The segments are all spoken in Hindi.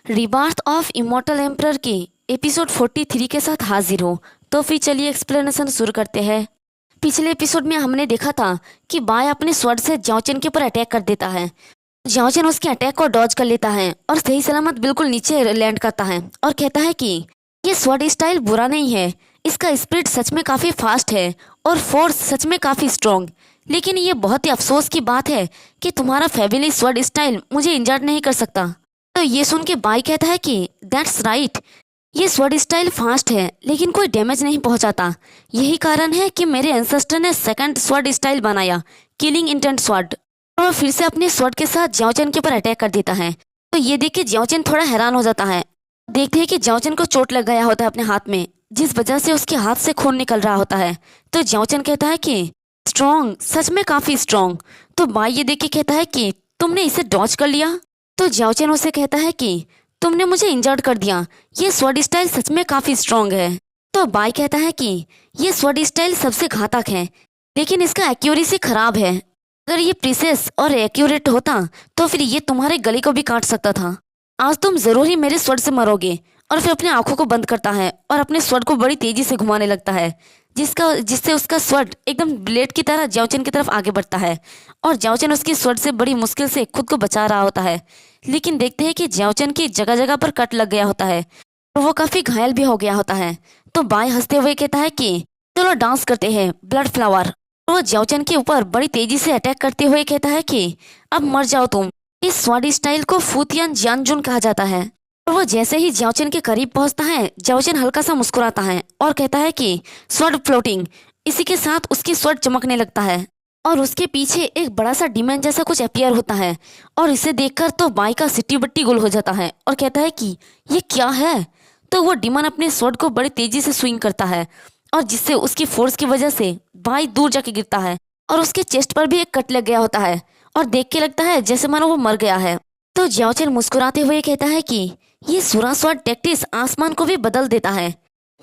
रिबार्थ ऑफ इमॉर्टल एम्परर के एपिसोड 43 के साथ हाजिर हो। तो फिर चलिए एक्सप्लेनेशन शुरू करते हैं। पिछले एपिसोड में हमने देखा था कि बाय अपने स्वord से जाओचन के ऊपर अटैक कर देता है। जाओचन उसके अटैक को डॉज कर लेता है और सही सलामत बिल्कुल नीचे लैंड करता है और कहता है कि ये स्वord स्टाइल बुरा नहीं है, इसका स्पीड सच में काफ़ी फास्ट है और फोर्स सच में काफ़ी स्ट्रॉन्ग, लेकिन ये बहुत ही अफसोस की बात है कि तुम्हारा फैबुलस स्वord स्टाइल मुझे इंजर्ड नहीं कर सकता। तो ये सुन के बाई कहता है कि दैट्स राइट, ये स्वord स्टाइल फास्ट है लेकिन कोई डैमेज नहीं पहुंचाता। यही कारण है कि मेरे एंसेस्टर ने सेकंड स्वord स्टाइल बनाया, किलिंग इंटेंट स्वord। और वो फिर से अपने स्वord के साथ जाओचन के ऊपर अटैक कर देता है। तो ये देख के जाओचन थोड़ा हैरान हो जाता है। देखते हैं कि जाओचन को चोट लग गया होता है अपने हाथ में, जिस वजह से उसके हाथ से खून निकल रहा होता है। तो जाओचन कहता है कि स्ट्रॉन्ग, सच में काफी स्ट्रॉन्ग। तो बाई ये देख के कहता है कि तुमने इसे डॉज कर लिया। तो जाओचन उसे कहता है कि तुमने मुझे इंजर्ड कर दिया, ये स्वord स्टाइल सच में काफी स्ट्रॉन्ग है। तो बाई कहता है कि ये स्वord स्टाइल सबसे घातक है, लेकिन इसका एक्यूरेसी खराब है। अगर ये प्रिसेस और एक्यूरेट होता तो फिर ये तुम्हारे गले को भी काट सकता था। आज तुम जरूर ही मेरे स्वord से मरोगे। और फिर अपने आंखों को बंद करता है और अपने स्वord को बड़ी तेजी से घुमाने लगता है, जिससे उसका स्वord एकदम ब्लेड की तरह जाओचन की तरफ आगे बढ़ता है। और जाओचन उसकी स्वord से बड़ी मुश्किल से खुद को बचा रहा होता है, लेकिन देखते हैं कि जाओचन की जगह जगह पर कट लग गया होता है और वो काफी घायल भी हो गया होता है। तो बाय हंसते हुए कहता है कि चलो डांस करते हैं, ब्लड फ्लावर। और वो जाओचन के ऊपर बड़ी तेजी से अटैक करते हुए कहता है कि अब मर जाओ तुम। इस स्वord स्टाइल को फूतियान जानजुन कहा जाता है। और वो जैसे ही जाओचन के करीब पहुंचता है, जाओचन हल्का सा मुस्कुराता है और कहता है कि स्वord फ्लोटिंग। इसी के साथ उसकी स्वord चमकने लगता है और उसके पीछे एक बड़ा सा डिमन जैसा कुछ अपीयर होता है। और इसे देखकर तो बाई का सिट्टी बट्टी गुल हो जाता है और कहता है कि ये क्या है। तो वो डिमन अपने स्वord को बड़ी तेजी से स्विंग करता है और जिससे उसकी फोर्स की वजह से बाई दूर जाके गिरता है और उसके चेस्ट पर भी एक कट लग गया होता है और देख के लगता है जैसे मानो वो मर गया है। तो जाओचन मुस्कुराते हुए कहता है कि ये सुरा स्वord टैक्टिस आसमान को भी बदल देता है।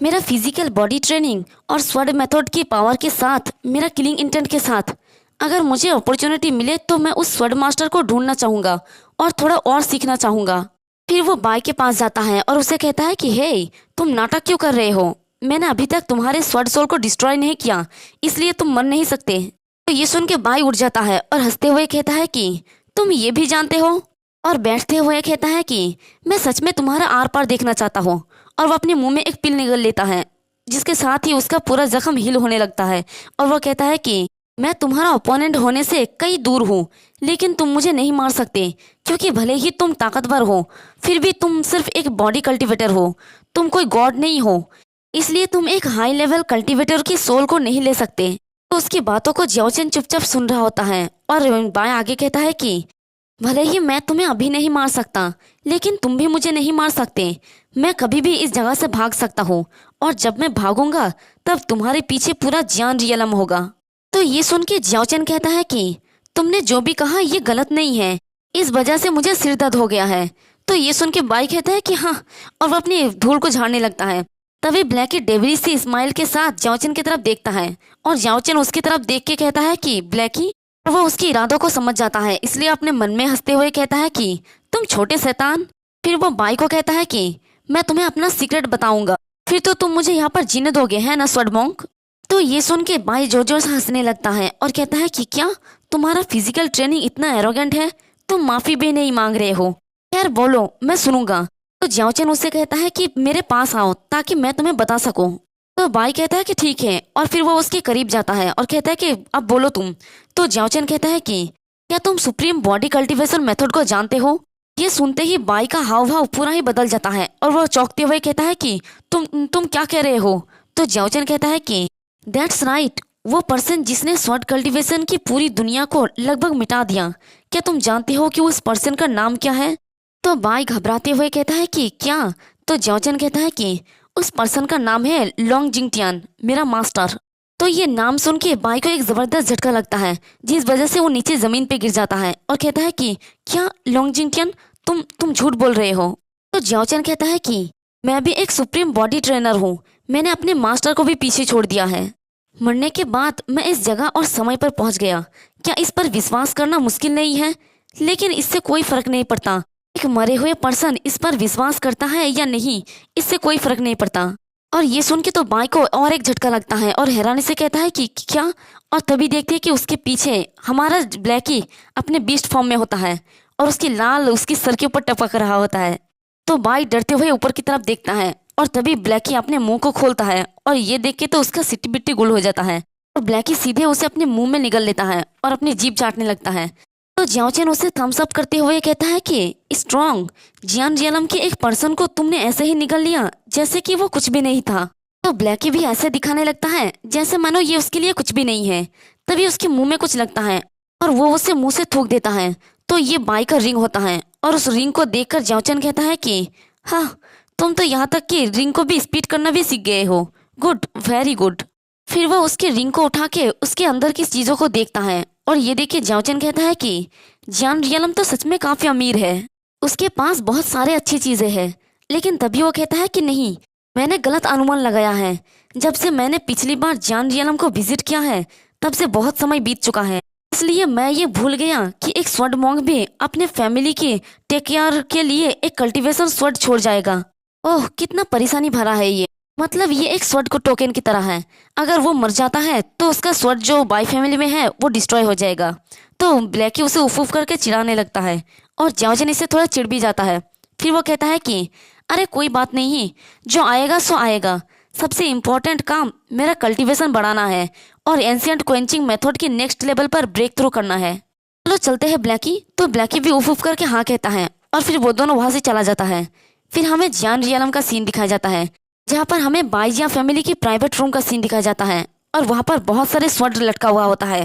मेरा फिजिकल बॉडी ट्रेनिंग और स्वord मेथड की पावर के साथ, मेरा किलिंग इंटेंट के साथ, अगर मुझे अपॉर्चुनिटी मिले तो मैं उस स्वord मास्टर को ढूंढना चाहूंगा और थोड़ा और सीखना चाहूंगा। फिर वो बाई के पास जाता है और उसे कहता है कि हे, तुम नाटक क्यों कर रहे हो? मैंने अभी तक तुम्हारे स्वord सोल को डिस्ट्रॉय नहीं किया, इसलिए तुम मर नहीं सकते। तो ये सुन के बाई उठ जाता है और हंसते हुए कहता है कि तुम ये भी जानते हो? और बैठते हुए कहता है कि मैं सच में तुम्हारा आर पार देखना चाहता हूँ। और वो अपने मुंह में एक पिल निगल लेता है, जिसके साथ ही उसका पूरा जख्म हील होने लगता है। और वो कहता है कि मैं तुम्हारा ओपोनेंट होने से कई दूर हूँ, लेकिन तुम मुझे नहीं मार सकते, क्योंकि भले ही तुम ताकतवर हो फिर भी तुम सिर्फ एक बॉडी कल्टिवेटर हो, तुम कोई गॉड नहीं हो। इसलिए तुम एक हाई लेवल कल्टिवेटर की सोल को नहीं ले सकते। तो उसकी बातों को जाओचन चुपचाप सुन रहा होता है और बाय आगे कहता है कि भले ही मैं तुम्हें अभी नहीं मार सकता, लेकिन तुम भी मुझे नहीं मार सकते। मैं कभी भी इस जगह से भाग सकता हूँ और जब मैं भागूंगा तब तुम्हारे पीछे पूरा जान रियलम होगा। तो ये सुन के जाओचन कहता है कि तुमने जो भी कहा ये गलत नहीं है, इस वजह से मुझे सिर दर्द हो गया है। तो ये सुन के बाई कहता है कि हाँ, और वो अपनी धूल को झाड़ने लगता है। तभी ब्लैकी डेविली सी स्माइल के साथ जाओचन की तरफ देखता है और जाओचन उसकी तरफ देख के कहता है कि ब्लैकी। वो उसके इरादों को समझ जाता है, इसलिए अपने मन में हंसते हुए कहता है कि तुम छोटे शैतान। फिर वो बाई को कहता है कि मैं तुम्हें अपना सीक्रेट बताऊंगा, फिर तो तुम मुझे यहाँ पर जीने दोगे, है ना स्वord मॉन्क? तो ये सुन के बाई जोर जोर से हंसने लगता है और कहता है कि क्या तुम्हारा फिजिकल ट्रेनिंग इतना एरोगेंट है? तुम माफी भी नहीं मांग रहे हो? यार बोलो, मैं सुनूंगा। तो जाओचन उससे कहता है कि मेरे पास आओ ताकि मैं तुम्हें बता सकूं। तो बाई कहता है कि ठीक है और फिर वो उसके करीब जाता है और कहता है कि अब बोलो तुम। तो जाओचन कहता है कि क्या तुम सुप्रीम बॉडी कल्टीवेशन मेथड को जानते हो? ये सुनते ही बाई का हाव भाव पूरा ही बदल जाता है और वो चौंकते हुए कहता है कि तुम क्या कह रहे हो? तो जाओचन कहता है कि दैट्स राइट, वो पर्सन जिसने स्वord कल्टीवेशन की पूरी दुनिया को लगभग मिटा दिया। क्या तुम जानते हो कि उस पर्सन का नाम क्या है? तो बाई घबराते हुए कहता है कि क्या? तो जाओचन कहता है कि उस पर्सन का नाम है लोंग जिंगटियान, मेरा मास्टर। तो ये नाम सुन के बाई को एक जबरदस्त झटका लगता है, जिस वजह से वो नीचे जमीन पे गिर जाता है और कहता है कि क्या लोंग जिंगटियान, तुम झूठ बोल रहे हो? तो जाओचन कहता है कि मैं भी एक सुप्रीम बॉडी ट्रेनर हूँ, मैंने अपने मास्टर को भी पीछे छोड़ दिया है। मरने के बाद मैं इस जगह और समय पर पहुंच गया। क्या इस पर विश्वास करना मुश्किल नहीं है? लेकिन इससे कोई फर्क नहीं पड़ता, एक मरे हुए पर्सन इस पर विश्वास करता है या नहीं, इससे कोई फर्क नहीं पड़ता। और ये सुन के तो बाई को और एक झटका लगता है और हैरानी से कहता है कि क्या। और तभी देखते हैं कि उसके पीछे हमारा ब्लैकी अपने बीस्ट फॉर्म में होता है और उसकी लाल उसकी सर के ऊपर टपक रहा होता है। तो बाई डरते हुए ऊपर की तरफ देखता है और तभी ब्लैकी अपने मुंह को खोलता है और ये देख के तो उसका सिट्टी बिट्टी गुल हो जाता है और ब्लैकी सीधे उसे अपने मुंह में निगल लेता है और अपनी जीभ चाटने लगता है। तो जियाओचेन उसे थम्स अप करते हुए कहता है कि स्ट्रॉन्ग जियान जियालम के एक पर्सन को तुमने ऐसे ही निगल लिया जैसे कि वो कुछ भी नहीं था। तो ब्लैकी भी ऐसे दिखाने लगता है जैसे मानो ये उसके लिए कुछ भी नहीं है। तभी उसके मुंह में कुछ लगता है और वो उसे मुंह से थूक देता है। तो ये बाई का रिंग होता है और उस रिंग को देखकर जियाओचेन कहता है कि हाँ, तुम तो यहाँ तक कि रिंग को भी स्पीड करना भी सीख गए हो। Good, very good. फिर वो उसके रिंग को उठा के उसके अंदर की चीजों को देखता है और ये देख के जियाओचेन कहता है कि जियान रियलम तो सच में काफी अमीर है, उसके पास बहुत सारे अच्छी चीजें हैं। लेकिन तभी वो कहता है कि नहीं, मैंने गलत अनुमान लगाया है। जब से मैंने पिछली बार जियान रियलम को विजिट किया है तब से बहुत समय बीत चुका है, इसलिए मैं ये भूल गया कि एक स्वॉर्ड मॉन्क भी अपने फैमिली के टेक केयर के लिए एक कल्टीवेशन स्वॉर्ड छोड़ जाएगा। ओह, कितना परेशानी भरा है ये। मतलब ये एक स्वॉर्ड को टोकन की तरह है, अगर वो मर जाता है तो उसका स्वॉर्ड जो बाई फैमिली में है वो डिस्ट्रॉय हो जाएगा। तो ब्लैकी उसे उफ उफ करके चिढ़ाने लगता है और जियाओचेन इससे थोड़ा चिढ़ भी जाता है। फिर वो कहता है कि अरे कोई बात नहीं, जो आएगा सो आएगा। सबसे इम्पोर्टेंट काम मेरा कल्टीवेशन बढ़ाना है और एंशियंट क्वेंचिंग मेथड के नेक्स्ट लेवल पर ब्रेक थ्रू करना है। चलो चलते हैं ब्लैकी। तो ब्लैकी भी उफ उफ करके हाँ कहता है और फिर वो दोनों वहां से चला जाता है। फिर हमें जियान रियलम का सीन दिखाया जाता है जहाँ पर हमें बाईजिया फैमिली की प्राइवेट रूम का सीन दिखाया जाता है और वहाँ पर बहुत सारे स्वॉर्ड लटका हुआ होता है।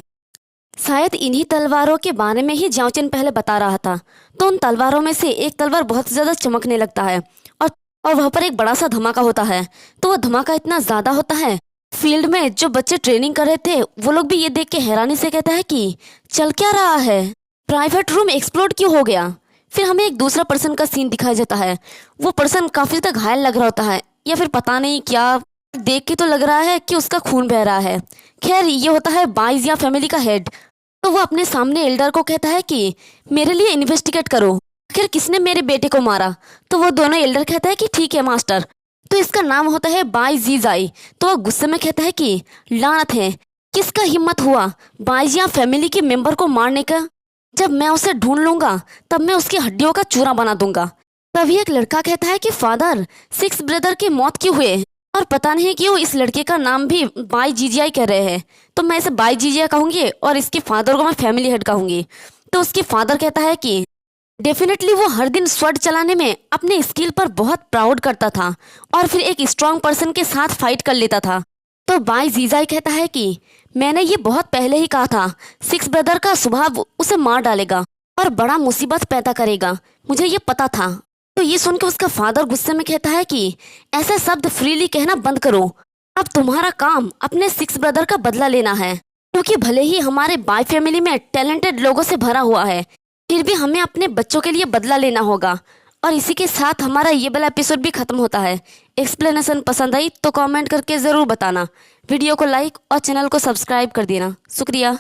शायद इन्हीं तलवारों के बारे में ही जियाओचेन पहले बता रहा था। तो उन तलवारों में से एक तलवार बहुत ज्यादा चमकने लगता है और वहाँ पर एक बड़ा सा धमाका होता है। तो वो धमाका इतना ज्यादा होता है, फील्ड में जो बच्चे ट्रेनिंग कर रहे थे वो लोग भी ये देख के हैरानी से कहता है कि चल क्या रहा है, प्राइवेट रूम एक्सप्लोड क्यों हो गया। फिर हमें एक दूसरा पर्सन का सीन दिखाया जाता है। वो पर्सन काफी ज्यादा घायल लग रहा होता है या फिर पता नहीं क्या, देख के तो लग रहा है कि उसका खून बह रहा है। खैर, ये होता है बाईजिया फैमिली का हेड। तो वो अपने सामने एल्डर को कहता है कि मेरे लिए इन्वेस्टिगेट करो, आखिर किसने मेरे बेटे को मारा। तो वो दोनों एल्डर कहता है कि ठीक है मास्टर। तो इसका नाम होता है बाई जीजाई। तो वो गुस्से में कहता है कि लानत है, किसका हिम्मत हुआ बाईजिया फैमिली के मेंबर को मारने का। जब मैं उसे ढूंढ लूंगा तब मैं उसकी हड्डियों का चूरा बना दूंगा। तभी एक लड़का कहता है कि फादर, 6 ब्रदर की मौत क्यों हुए और पता नहीं क्यों इस लड़के का नाम भी बाई जीजिया कह रहे हैं। तो मैं इसे बाई जीजिया कहूंगी और इसके फादर को मैं फैमिली हेड कहूंगी। तो उसके फादर कहता है कि डेफिनेटली वो हर दिन स्वॉर्ड चलाने में अपने स्किल पर बहुत प्राउड करता था और फिर एक स्ट्रांग पर्सन के साथ फाइट कर लेता था। तो बाई जीजाई कहता है कि मैंने ये बहुत पहले ही कहा था, 6 ब्रदर का स्वभाव उसे मार डालेगा और बड़ा मुसीबत पैदा करेगा, मुझे ये पता था। तो ये सुनकर उसका फादर गुस्से में कहता है कि ऐसे शब्द फ्रीली कहना बंद करो, अब तुम्हारा काम अपने 6 ब्रदर का बदला लेना है, क्योंकि भले ही हमारे बाई फैमिली में टैलेंटेड लोगों से भरा हुआ है, फिर भी हमें अपने बच्चों के लिए बदला लेना होगा। और इसी के साथ हमारा ये वाला एपिसोड भी खत्म होता है। एक्सप्लेनेशन पसंद आई तो कमेंट करके ज़रूर बताना, वीडियो को लाइक और चैनल को सब्सक्राइब कर देना। शुक्रिया।